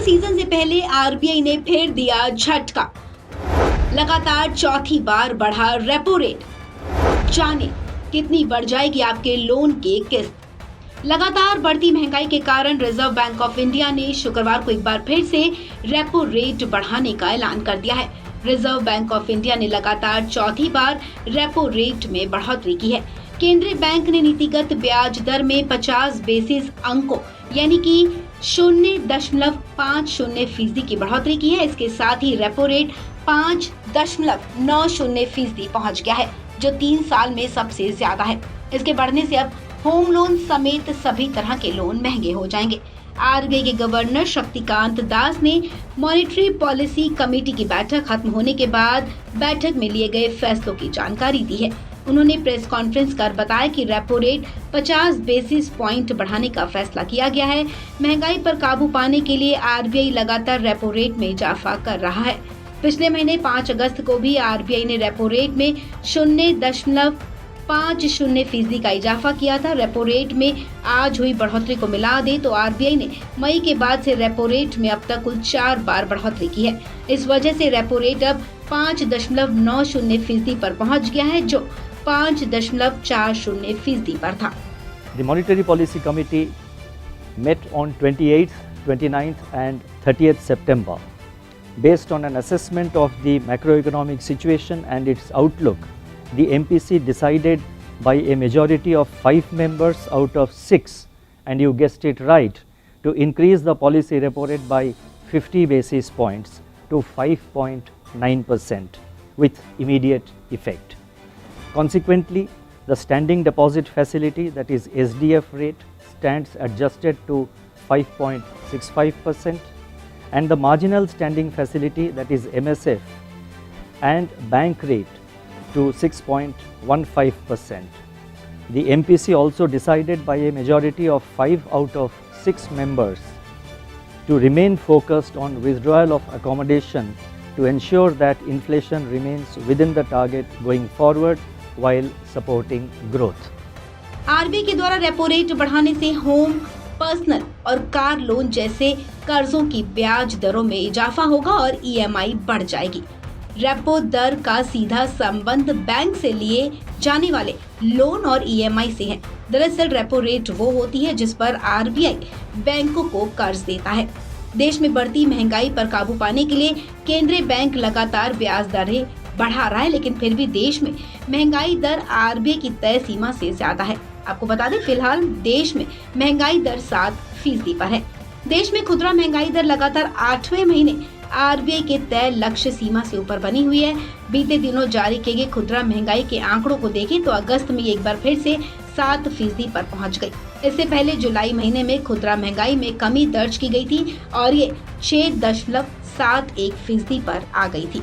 Season से पहले RBI ने फिर दिया झटका। लगातार चौथी बार बढ़ा रेपो रेट। जाने कितनी बढ़ जाएगी आपके लोन की किस्त। लगातार बढ़ती महंगाई के कारण रिजर्व बैंक ऑफ इंडिया ने शुक्रवार को एक बार फिर से रेपो रेट बढ़ाने का ऐलान कर दिया है। रिजर्व बैंक ऑफ इंडिया ने लगातार चौथी बार रेपो रेट में बढ़ोतरी की है। केंद्रीय बैंक ने नीतिगत ब्याज दर में 50 बेसिस अंकों यानी कि 0.50% की बढ़ोतरी की है। इसके साथ ही रेपो रेट 5.90% पहुंच गया है, जो 3 साल में सबसे ज्यादा है। इसके बढ़ने से अब होम लोन समेत सभी तरह के लोन महंगे हो जाएंगे। आरबीआई के गवर्नर शक्तिकांत दास ने मॉनेटरी पॉलिसी कमेटी की बैठक खत्म होने के बाद बैठक में लिए गए फैसलों की जानकारी दी है। उन्होंने प्रेस कॉन्फ्रेंस कर बताया कि रेपो रेट 50 बेसिस पॉइंट बढ़ाने का फैसला किया गया है। महंगाई पर काबू पाने के लिए आरबीआई लगातार रेपो रेट में इजाफा कर रहा है। पिछले महीने 5 अगस्त को भी आरबीआई ने रेपो रेट में 0.50% का इजाफा किया था। रेपो रेट में आज हुई बढ़ोतरी को मिला दे तो आरबीआई ने मई के बाद से रेपो रेट में अब तक कुल 4 बार बढ़ोतरी की है। इस वजह से रेपो रेट अब 5.90% पर पहुंच गया है, जो 5.40% पर था। The Monetary Policy Committee met on 28th, 29th and 30th September. Based on an assessment of the macroeconomic situation and its outlook, the MPC decided by a majority of 5 members out of 6, and you guessed it right, to increase the policy repo rate by 50 basis points to 5.9% with immediate effect. Consequently, the standing deposit facility, that is SDF rate, stands adjusted to 5.65%, and the marginal standing facility, that is MSF, and bank rate to 6.15%. The MPC also decided by a majority of 5 out of 6 members to remain focused on withdrawal of accommodation to ensure that inflation remains within the target going forward while supporting growth. RBI के द्वारा repo rate बढ़ाने से home, personal और car loan जैसे कर्जों की ब्याज दरों में इजाफा होगा और ईएमआई बढ़ जाएगी। रेपो दर का सीधा संबंध बैंक से लिए जाने वाले लोन और ईएमआई से है। दरअसल रेपो रेट वो होती है जिस पर आरबीआई बैंकों को कर्ज देता है। देश में बढ़ती महंगाई पर काबू पाने के लिए केंद्रीय बैंक लगातार ब्याज दरें बढ़ा रहा है, लेकिन फिर भी देश में महंगाई दर आरबीआई की तय सीमा से ज्यादा है। आपको बता दें, फिलहाल देश में महंगाई दर 7% पर है। देश में खुदरा महंगाई दर लगातार 8वें महीने आरबीआई के तय लक्ष्य सीमा से ऊपर बनी हुई है। बीते दिनों जारी किए गए खुदरा महंगाई के आंकड़ों को देखें तो अगस्त में एक बार फिर से 7% पर पहुंच गई। इससे पहले जुलाई महीने में खुदरा महंगाई में कमी दर्ज की गई थी और ये 6.71% पर आ गई थी।